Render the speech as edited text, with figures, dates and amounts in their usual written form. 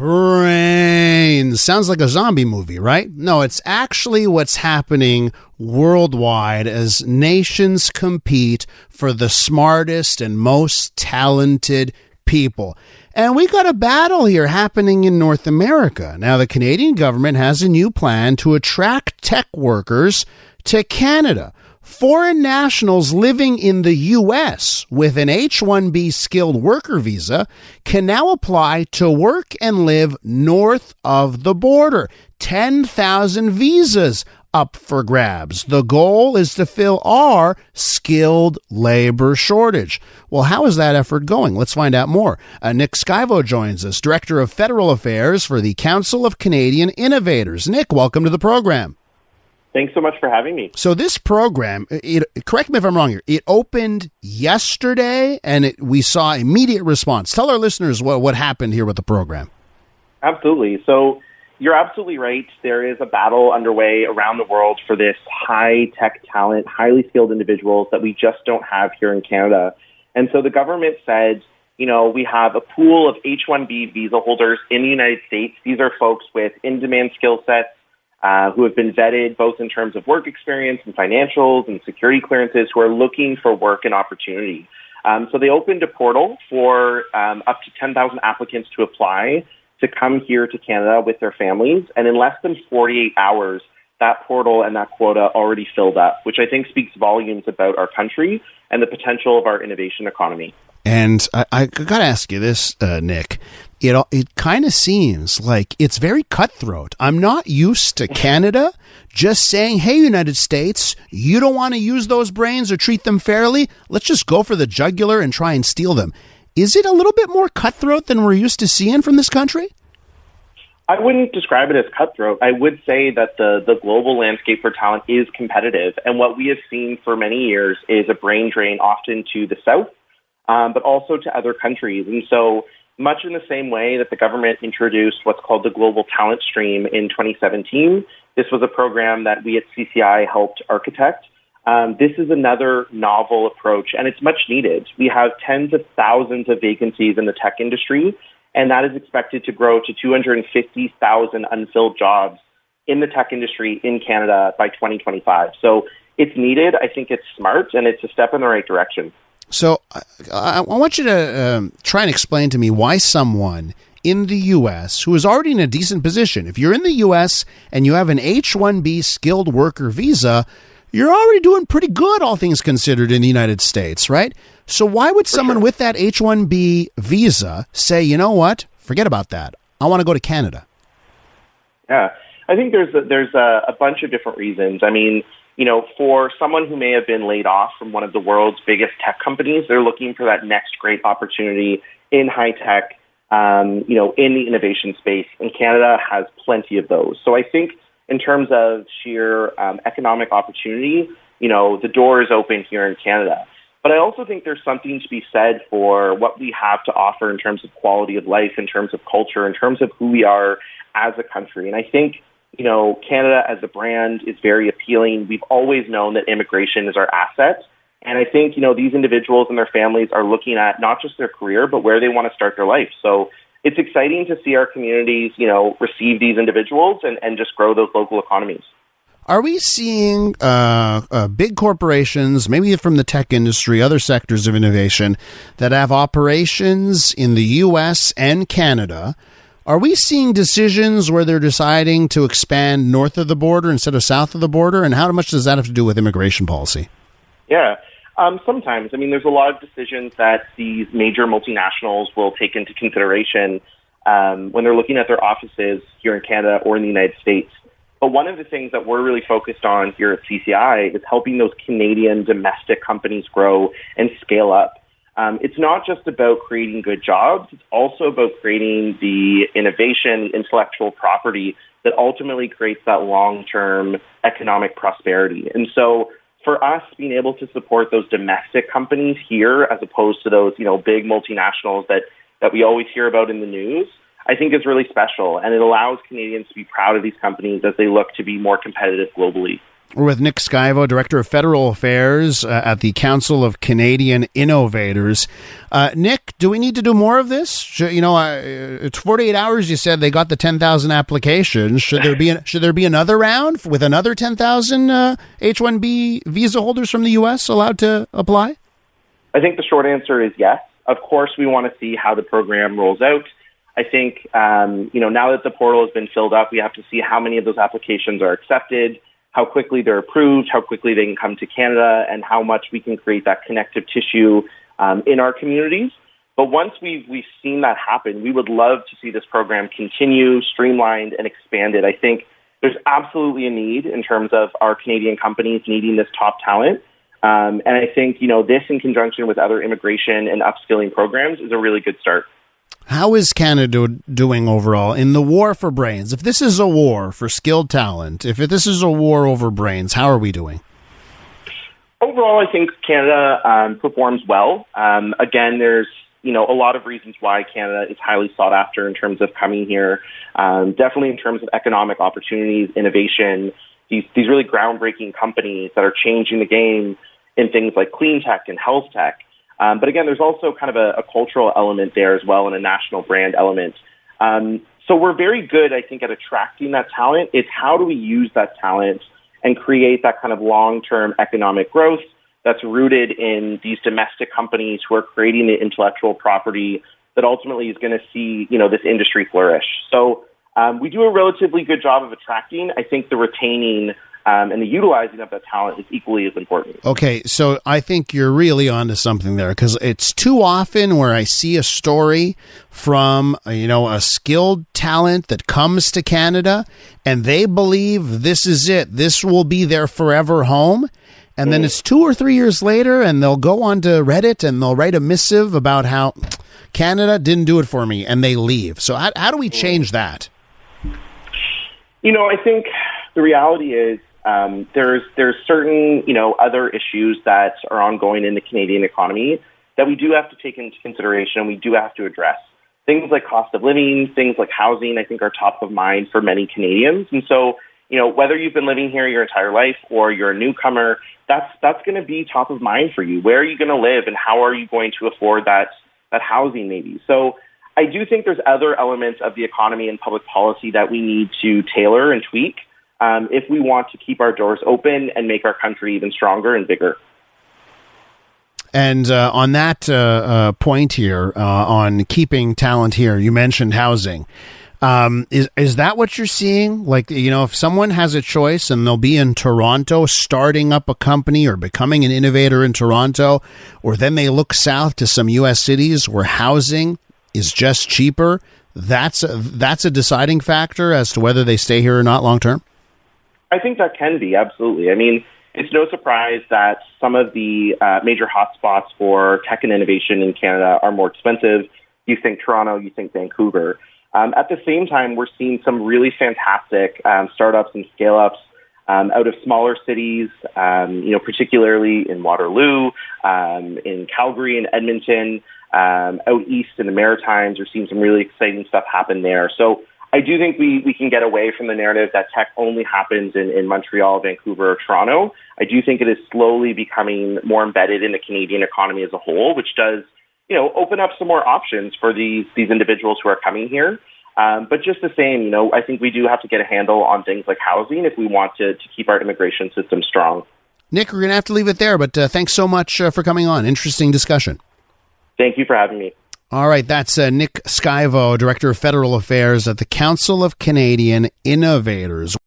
Brains. Sounds like a zombie movie, right? No, it's actually what's happening worldwide as nations compete for the smartest and most talented people. And we got a battle here happening in North America. Now, the Canadian government has a new plan to attract tech workers to Canada. Foreign nationals living in the U.S. with an H-1B skilled worker visa can now apply to work and live north of the border. 10,000 visas up for grabs. The goal is to fill our skilled labor shortage. Well, how is that effort going? Let's find out more. Nick Schiavo joins us, Director of Federal Affairs for the Council of Canadian Innovators. Nick, welcome to the program. Thanks so much for having me. So this program, correct me if I'm wrong here, it opened yesterday and we saw immediate response. Tell our listeners what happened here with the program. Absolutely. So you're absolutely right. There is a battle underway around the world for this high-tech talent, highly skilled individuals that we just don't have here in Canada. And so the government said, we have a pool of H-1B visa holders in the United States. These are folks with in-demand skill sets, who have been vetted both in terms of work experience and financials and security clearances, who are looking for work and opportunity. So they opened a portal for up to 10,000 applicants to apply to come here to Canada with their families. And in less than 48 hours, that portal and that quota already filled up, which I think speaks volumes about our country and the potential of our innovation economy. And I got to ask you this, Nick. It kind of seems like it's very cutthroat. I'm not used to Canada just saying, hey, United States, you don't want to use those brains or treat them fairly. Let's just go for the jugular and try and steal them. Is it a little bit more cutthroat than we're used to seeing from this country? I wouldn't describe it as cutthroat. I would say that the global landscape for talent is competitive. And what we have seen for many years is a brain drain often to the south, but also to other countries. And so much in the same way that the government introduced what's called the Global Talent Stream in 2017, this was a program that we at CCI helped architect. This is another novel approach, and it's much needed. We have tens of thousands of vacancies in the tech industry, and that is expected to grow to 250,000 unfilled jobs in the tech industry in Canada by 2025. So it's needed. I think it's smart, and it's a step in the right direction. So I want you to try and explain to me why someone in the U.S. who is already in a decent position, if you're in the U.S. and you have an H-1B skilled worker visa, you're already doing pretty good, all things considered, in the United States, right? So why would someone with that H-1B visa say, you know what, forget about that, I want to go to Canada? Yeah, I think there's a bunch of different reasons. I mean, for someone who may have been laid off from one of the world's biggest tech companies, they're looking for that next great opportunity in high tech, in the innovation space. And Canada has plenty of those. So I think in terms of sheer economic opportunity, the door is open here in Canada. But I also think there's something to be said for what we have to offer in terms of quality of life, in terms of culture, in terms of who we are as a country. And I think Canada as a brand is very appealing. We've always known that immigration is our asset. And I think, these individuals and their families are looking at not just their career, but where they want to start their life. So it's exciting to see our communities, receive these individuals and just grow those local economies. Are we seeing big corporations, maybe from the tech industry, other sectors of innovation, that have operations in the U.S. and Canada? Are we seeing decisions where they're deciding to expand north of the border instead of south of the border? And how much does that have to do with immigration policy? Yeah, sometimes. I mean, there's a lot of decisions that these major multinationals will take into consideration when they're looking at their offices here in Canada or in the United States. But one of the things that we're really focused on here at CCI is helping those Canadian domestic companies grow and scale up. It's not just about creating good jobs. It's also about creating the innovation, the intellectual property that ultimately creates that long-term economic prosperity. And so for us, being able to support those domestic companies here as opposed to those, big multinationals that we always hear about in the news, I think is really special. And it allows Canadians to be proud of these companies as they look to be more competitive globally. We're with Nick Schiavo, Director of Federal Affairs at the Council of Canadian Innovators. Nick, do we need to do more of this? It's 48 hours. You said they got the 10,000 applications. Should there be another round with another 10,000 H-1B visa holders from the U.S. allowed to apply? I think the short answer is yes. Of course, we want to see how the program rolls out. I think, now that the portal has been filled up, we have to see how many of those applications are accepted, how quickly they're approved, how quickly they can come to Canada, and how much we can create that connective tissue in our communities. But once we've seen that happen, we would love to see this program continue, streamlined, and expanded. I think there's absolutely a need in terms of our Canadian companies needing this top talent. And I think, this in conjunction with other immigration and upskilling programs is a really good start. How is Canada doing overall in the war for brains? If this is a war for skilled talent, if this is a war over brains, how are we doing? Overall, I think Canada performs well. Again, there's a lot of reasons why Canada is highly sought after in terms of coming here. Definitely in terms of economic opportunities, innovation, these really groundbreaking companies that are changing the game in things like clean tech and health tech. But again, there's also kind of a cultural element there as well and a national brand element. So we're very good, I think, at attracting that talent. It's how do we use that talent and create that kind of long-term economic growth that's rooted in these domestic companies who are creating the intellectual property that ultimately is going to see, this industry flourish. So we do a relatively good job of attracting. I think the retaining and the utilizing of that talent is equally as important. Okay, so I think you're really onto something there, because it's too often where I see a story from, a skilled talent that comes to Canada and they believe this is it. This will be their forever home. And then it's 2 or 3 years later and they'll go onto Reddit and they'll write a missive about how Canada didn't do it for me, and they leave. So how do we change that? I think the reality is, there's certain, other issues that are ongoing in the Canadian economy that we do have to take into consideration and we do have to address. Things like cost of living, things like housing, I think are top of mind for many Canadians. And so, whether you've been living here your entire life or you're a newcomer, that's going to be top of mind for you. Where are you going to live and how are you going to afford that housing maybe? So I do think there's other elements of the economy and public policy that we need to tailor and tweak if we want to keep our doors open and make our country even stronger and bigger. And on that point here, on keeping talent here, you mentioned housing. Is that what you're seeing? Like, if someone has a choice and they'll be in Toronto starting up a company or becoming an innovator in Toronto, or then they look south to some U.S. cities where housing is just cheaper, that's a deciding factor as to whether they stay here or not long term? I think that can be, absolutely. I mean, it's no surprise that some of the major hotspots for tech and innovation in Canada are more expensive. You think Toronto, you think Vancouver. At the same time, we're seeing some really fantastic startups and scale-ups out of smaller cities, particularly in Waterloo, in Calgary and Edmonton, out east in the Maritimes. We're seeing some really exciting stuff happen there. So I do think we can get away from the narrative that tech only happens in Montreal, Vancouver, or Toronto. I do think it is slowly becoming more embedded in the Canadian economy as a whole, which does, open up some more options for these individuals who are coming here. But just the same, I think we do have to get a handle on things like housing if we want to keep our immigration system strong. Nick, we're going to have to leave it there, but thanks so much for coming on. Interesting discussion. Thank you for having me. All right, that's Nick Schiavo, Director of Federal Affairs at the Council of Canadian Innovators.